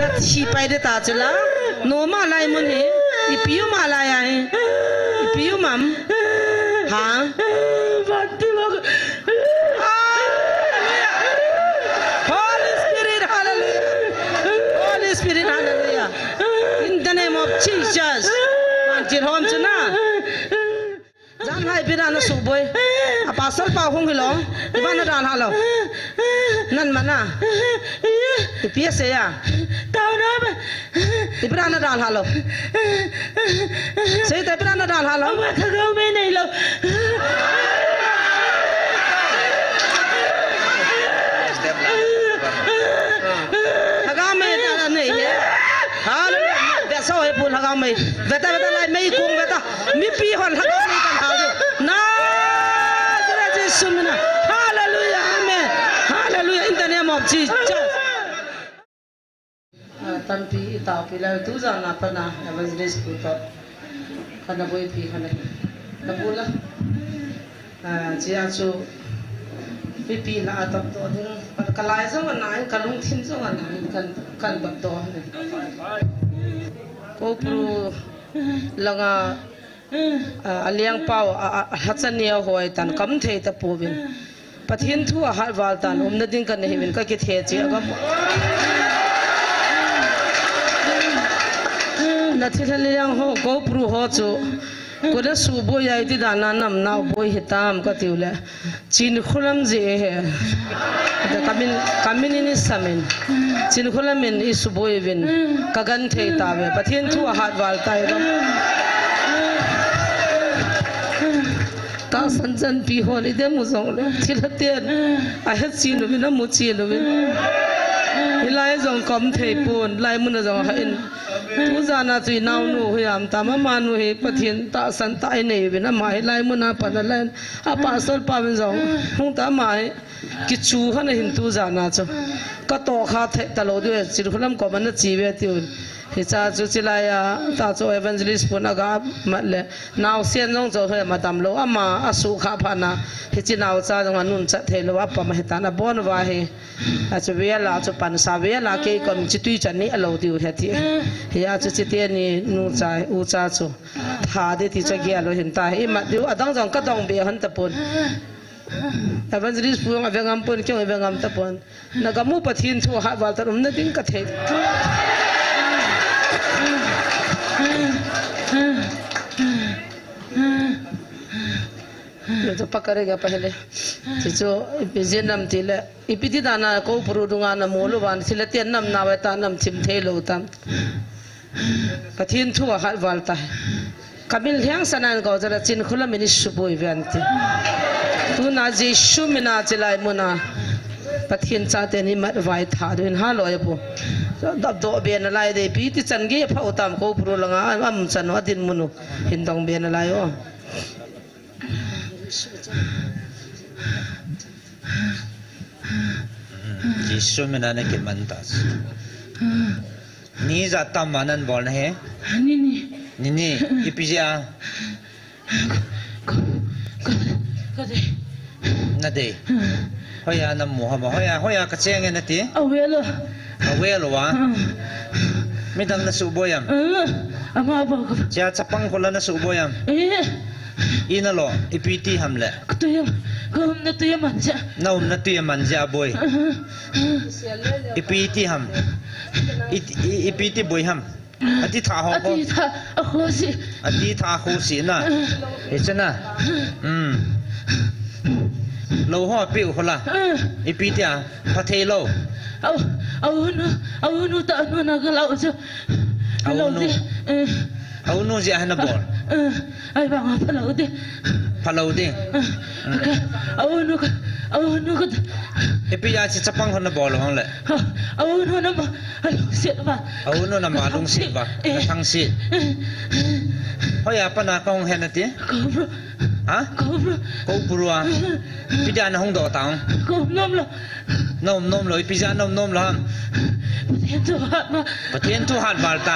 na chi pai de ta chula no ma lai mun he ipiu ma la ya he ipiu mam ha vanti mo Holy Spirit hallelujah in the name of Jesus manjir hom chuna jan hai birana suboi apasal pa hong hilong ibana dan halo nan mana ipiese ya tao na ba ibana dan halo sei te ibana dan halo ma thagau me nei lo hagam me ta nei he hallelujah da so he pun hagam me beta lai me kung beta mi pi hon hagam me kan halu na jara jesu mina hallelujah amen hallelujah in the name of Jesus tampi ita pila tu jana pana evangelist puto kana boy pi kana nabula chia chu pi la atap to ding kalai zo na kalung thin zo na kan bat to ko pro langa aliang pau hachania hoi tan kam thei ta povin pathin thu har wal tan umna ding kan hewin ka ki the chi agam na thilaliang ho ko pro ho chu ko da su bo yai ti dana nam na boy hitam ka tiule chin khulam je he da kamin ni samin chin khulamin is boy vin kagan thei ta ve pathin thu hat wal tai ram ka sanjan pi ho ni de mu zong le thilatian a ha chin no na mu chi no vin hilai zong kam thei pon lai mun zong ha in tu jana chui nau nu huyam tama manu he pathin ta san ta nei vina mai lai muna panalan a pastor pawin zong hung ta mai ki chu han hin tu jana cho ka to kha the talo de chir khulam ko man chi ve ti hi cha chu chilaya ta cho evangelist puna ga matle naw sian jong cho he matam lo ama asu kha phana hi chi naw cha jong anun cha thelo apa ma heta na bon wa he a chu ve la chu pan sa ve la ke kom chi tui chan ni alo ti he ti ya chu chi te ni nu chai u cha chu tha de ti cha gya lo hin ta hi ma diu adang jong ka dong be han ta pon evangelist puang avengam pon kyong avengam ta pon nagamu pathin thu ha wal tar na ding ka the तो पकड़ेगा पहले जो इपिजनम तिले इपिति दाना को पुरुदुंगा न मोलो बान सिले तेन नम नावेता नम चिम थे लोतम पथिन थुआ हाल वालता है कमिल ह्यांग सनान को जरा चिन खुला मिनि सुबोय वेंते तू ना जेसु मिना चलाई मुना पथिन चाते नि मत वाय था दिन हा लोय पो दब दो बेन लाई दे पीति चनगे फौतम को पुरु लंगा अम चनवा दिन मुनु हिंदों बेन लायो Yesu menane ke mantas. Ni zata manan bolna he? Nini ipija. Kade. Nade. Hoya na muhama hoya ka chenge na ti? Awelo. Awelo wa. Midang na suboyam. Ama ba ko. Sia chapang kola na suboyam. Inalo ipiti hamle. Tuyam kom na tuyam manja. Naum na tuyam manja boy. Ipiti ham. Ipiti boy ham. Ati tha ho ko. Ati tha akhosi. Ati tha khosi na. Echana. Lo ho piu khola. Ipiti a pathe lo. Au ta nu na ga lau cho. Au nu ja hana bol. Ai ba nga Palau de. Au nu ka. Epi ya chi chapang hona bol hong le. Au nu na ma sit ba. Au nu na ma lung sit ba. Na thang sit. Hoya pa na kong hen ati? Ko bro. Ha? Ko bro. Ko bro a. Pi ja na hong do taong. Ko nom lo. Nom lo pi ja nom lo ham. Patien tu hat ma. Patien tu hat bal ta.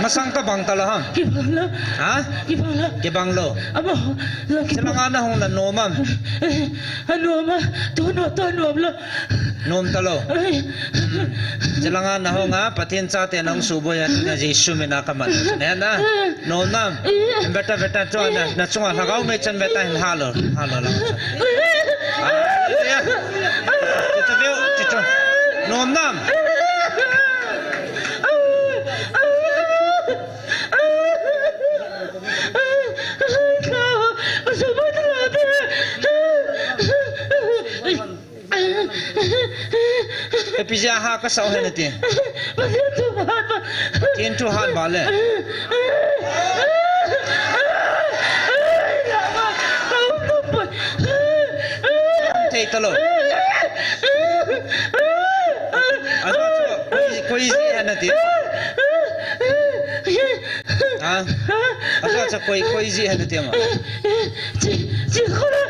Ma sang ka bang tala ha Ki bang lo. ha Ki bang lo. ke bang lo Abo. Lo ki. Selangan na hong na nomam Ano ma? Tuno lo. nom talo Selangan na hong ha patin sa te nang subo ya na Jesu mina ka man ne na nom nam beta cho na chunga hagaw me chan beta hin halo lang ya Tito veo tito nom nam Epija ha ka sau he nati tin tu han ba le Tei talo Aso koi zi he nati ha Aso koi zi he nati ma Ji khola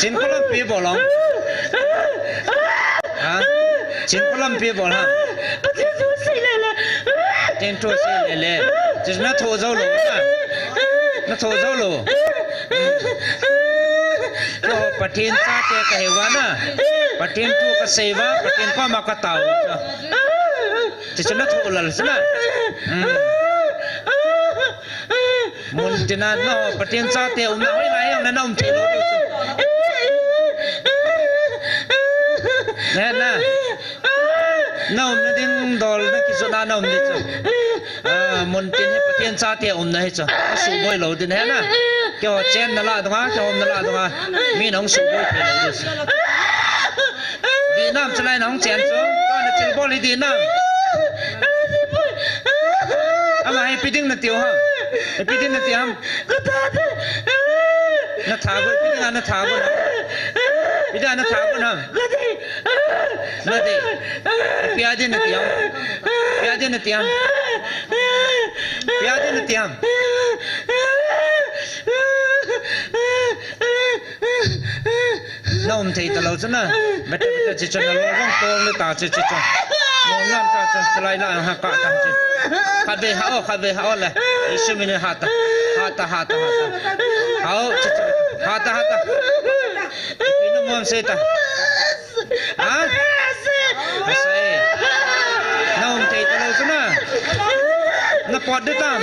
Chin kolam pi bolong ha Chin kolam pi bol ha Patin tu sai le Tin tu si le Just na tho zau lo na tho zau lo Ko patin sa te ka hewa na Patin tu ka seva patin pa ma ka tau Just na tho lal sana Mun tina no patin sa te na hoi lai yang na na te lo na na ding dol na kiso na ni cha mun tin he patien sa te na he cha su boi lo din he na kyo chen na la dong kyo na la dong mi nong su boi pe lo dis di nam chlai nong chen so ko na chil bol di nam ama he piding na tio ha he piding na tiam na tha go piding na tha go Ida na tha go na Nadi Piade na tiam Piade na tiam Piade na tiam Na thei talo chana beta chi chana lo rong tong le ta chi cha Mo nan ta cha chlai la ha ka ta chi Kha be ha la Isu min hata Hao hata Pino mo seta Ha Asai Na thei talo chana Na pot de tam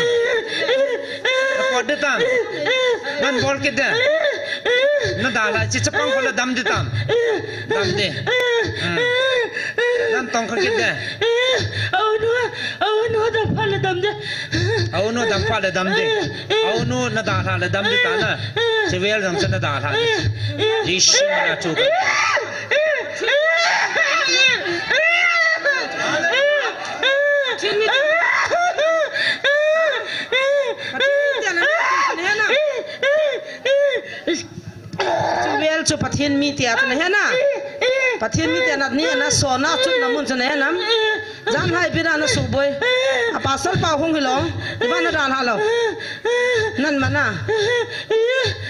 Nan bol ke da Na dala chi chapang ko la dam de tam Dam de Nan tong ka ke da Au no da phala dam de Au no dam pha la dam de Au no na da tha la dam de ta na Sevel dam chana da tha Jisu na chu ka Well chu pathin mi tia tu he na pathin mi tia na ni na so na chu na mun chane na jam hai pira na su boy a pasal pa hong hilong iba na dan halo nan mana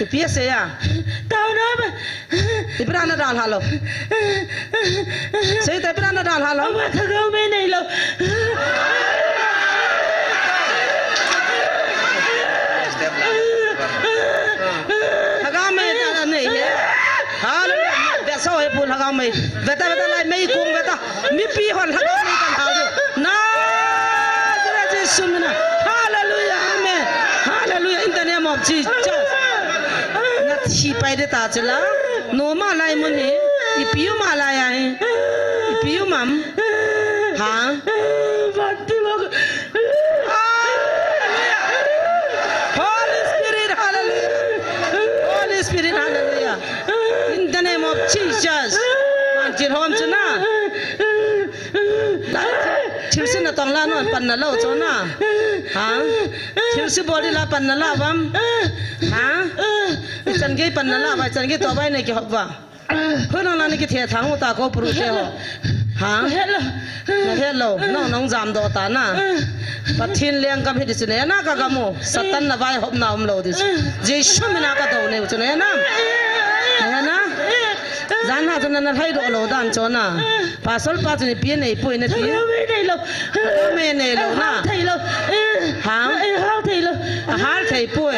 ipia se ya tao na ba ibra na dan halo se te ibra na dan halo ma thagau me nei lo haga me ta nei he halo da so he pun haga me beta lai me kung beta mi pi hon haga me kan halo na dra jesu mina hallelujah amen hallelujah in the name of Jesus na thi pai de ta chela no ma lai mun he ipiu ma lai ya he ipiu mam ha vanti lo Spirit, hallelujah. In the name of Jesus. Manjir hom chana. Chilsi na tong la no pan na lo chona. Ha? Chilsi body la pan na la bam. Ha? Chan ge pan na la ba chan ge to bai ne ki hok ba. Phon na ni ki the thang ta ko pru te ho. Ha? Hello. No nong jam do ta na. Pathin leng kam hidi chune na ka gamo satan na vai hop na um lo dis jesu mina ka do ne chune na na zan ha tan na thai do lo dan chona pa sol pa chani pi nei poi na tiไม่ได้หรอก me nei lo na ไทยหรอก ha ห้าวไทยหรอก ha thai poi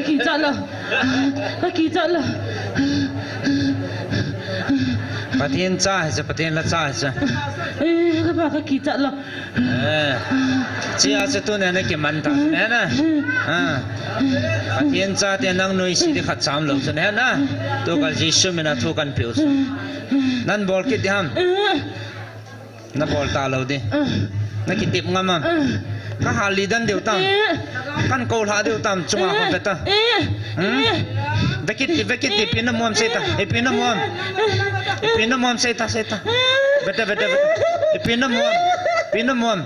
ขี่จัด了ขี่จัด了 ประเทศจ้าจะประเทศละจ้าจะ ก็บอกขี่จัด了เจ้าจะตัวนั้นกี่มันตั้งเนี่ยนะประเทศจ้าเตียนังนุ้ยสิที่ขัดสามหลงจะเนี่ยนะตัวกันจิชุมินาทุกันผิวนั่นบอลคิดดิฮัมนั่นบอลตาเราดินั่นคิดติบงามันก็หาลีดันเดียวตั้งกันโกลหาเดียวตั้งจุ่มอาคนเบต้าเวกิติพินมวมเซต้าพินมวมเซต้าเบต้าพินมวม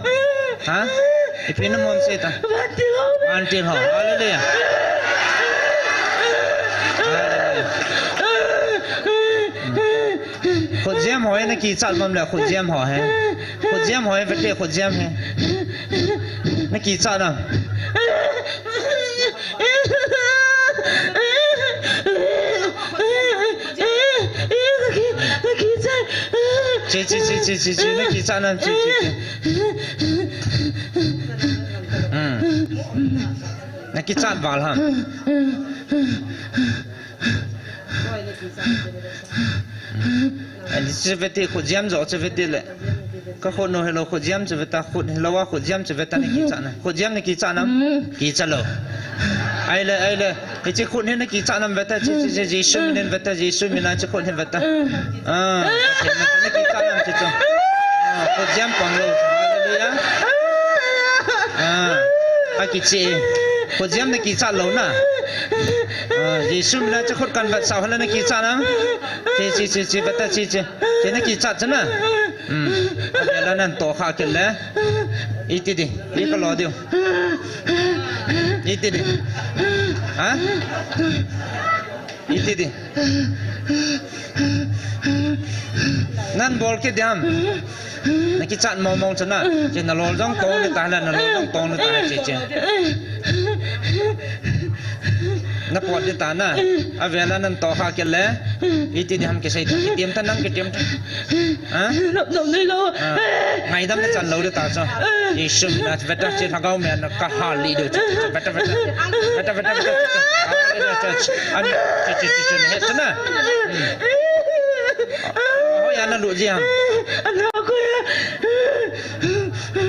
ฮะพินมวมเซต้าอันที่หออะไรเลยขุดเจียมหอยนักกีฬามันเลยขุดเจียมหอยขุดเจียมหอยเวทีขุดเจียมให้นักกีฬาน่ะจีนักกีฬาน่ะจีนักกีฬาบอลฮะอันนี้จะเวทีขุดเจียมจะจะเวทีเลยก็คนโน้นเราขุดเจียมจะเวทีขุดเราว่าขุดเจียมจะเวทีนักกีฬานะขุดเจียมนักกีฬานะกีฬาเราไอ้เลยไอ้เจ้าขุดเนี่ยนักกีฬานะเวทีจีสุมินเวทีจีสุมินจะขุดเนี่ยเวทีนักกีฬานะจีขุดเจียมปังเราอะไรเลยไอ้กีฬาขุดเจียมนักกีฬาเรานะจีสุมินจะขุดกันแบบสาวให้นักกีฬานะจีเวทีจีนักกีฬาจ้ะนะเดี๋ยวนั้นโตข้ากินแล้วอีทีดิอีก็รอเดียวอีทีดิฮะอีทีดินั่นบอลคิดยังนักกีฬามองจ้ะนะจีน่าโลลต้องโตนี่ตายแล้วน่าโลลต้องโตนี่ตายจีนับปวดดิตานะเวลานั้นโตข้ากินแล้วอีทีดิทำกี่ใส่กี่เตรียมท่านนั่งกี่เตรียมฮะหลบได้แล้วไงดำนั่นจันเราดิตาจ้ะยิ่งชุ่มนะเวทจีทางเขาแม่นก็หาลีดูจ้ะเวทอันนี้จีเนี่ยจ้ะนะเขาอย่างนั้นรู้จีฮะ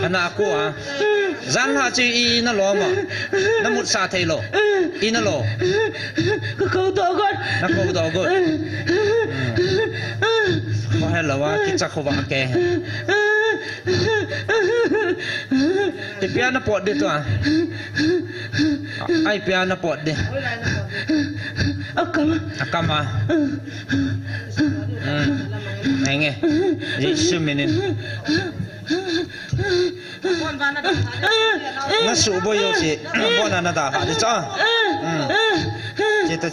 anakku ah zan ha chi i na lo ma na mut sa thei lo i na lo câu to con na câu to con ko he la wa ki cha ko wa ke ti pia na pot de to ai pia na pot de akama nge Yesus minin na su bo yo si bo na da ha de cha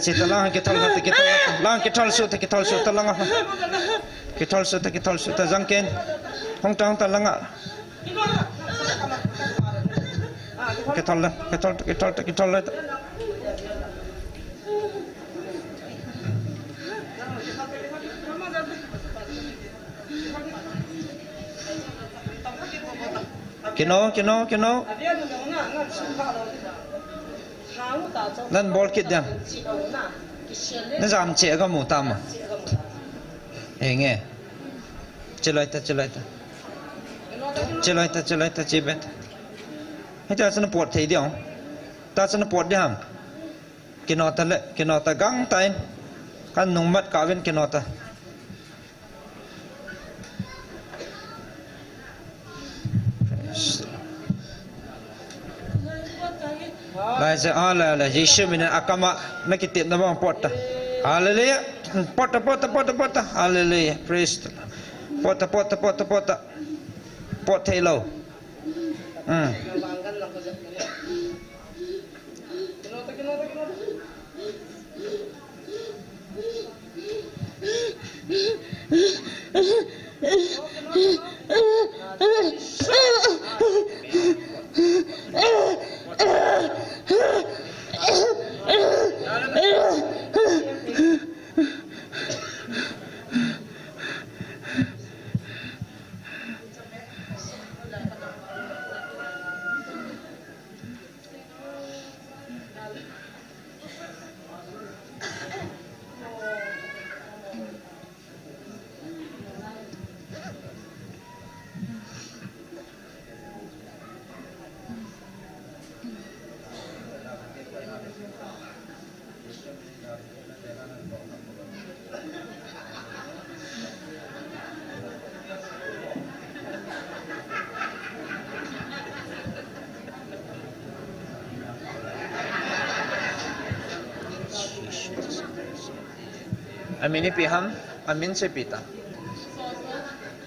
cita lang ke thol lang ke thol su ta lang ke thol su ta jang ken hong tang ta lang ke thol kino nan bol kit dan nan jam che ga mu tam nge chelai ta che bet hai ta san pot thei diong ta san pot diam kino ta gang tain kan nung mat ka ven kino ta lai se ala la Yesus min akama nakitip na bang pot hallelujah pot hallelujah praise pot hello Amin ni piham, amin se pita.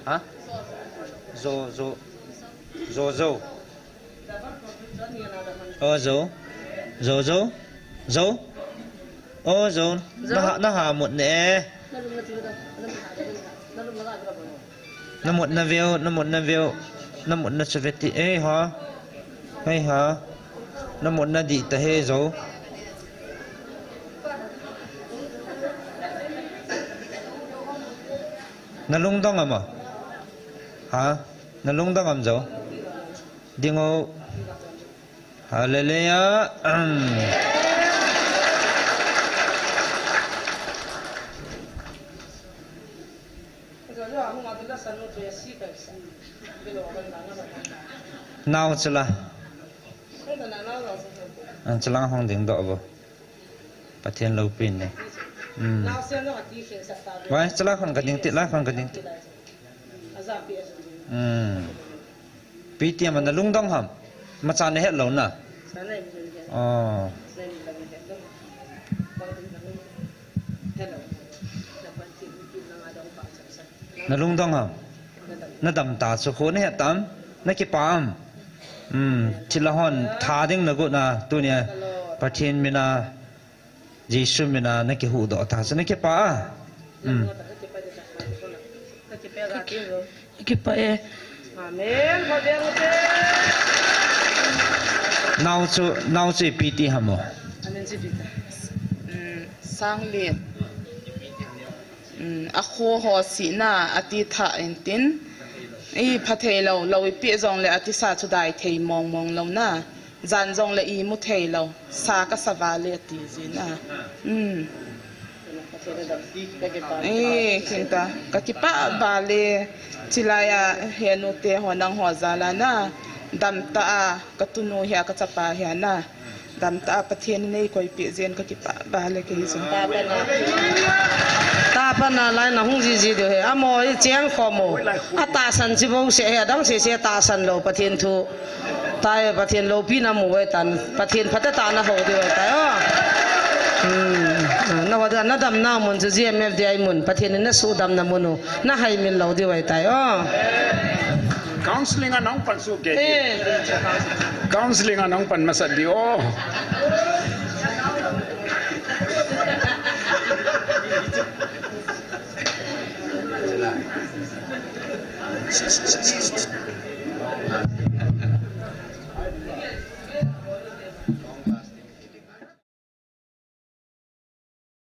Ha? Zo. Oh zo. Oh zo. Na ha mut ne. Na mut na view. Na mut na seveti ha. Hey ha. Na mut na di ta he zo. Nalung dong ama. Ha? Nalung dong am zo. Dingo. Hallelujah. Now chala. Chala hong ding do bo. Pathian lo pin ne. Wai chala khon ka ding ti la khon ka ding ti. Pi ti man lung dong ham. Ma chan ne het lo na. Oh. Na lung dong ham. Na dam ta su khon he tam na ki pam. Chila hon tha ding na go na tu nia pathian mina Jisu mina na ki hu do ta sa na ki pa. Ki pa e. Amen. Now chu piti hamo. Amen si pita. Sang lian. A kho ho si na ati tha en tin. I pathei lo I pi zong le ati sa chu dai thei mong lo na. Zan zong le I mu thei lo sa ka sa va le ti zina. Kinta kakipa bale tilaya henu te honang hozala na damta katunu hia katapa hia na damta pathian nei koi pi zen kakipa bale ke hizo ta pa na lai na hung ji de he amo I cheng kho mo ata san chi bo se he dang se ta san lo pathian thu tai pathian lo pi na mu we tan pathian phata ta na ho de ta na wada na dam na mun ju GMF de ai mun pathian na su dam na munu na hai min lo de wai tai counseling anong pan su ge counseling anong pan masad di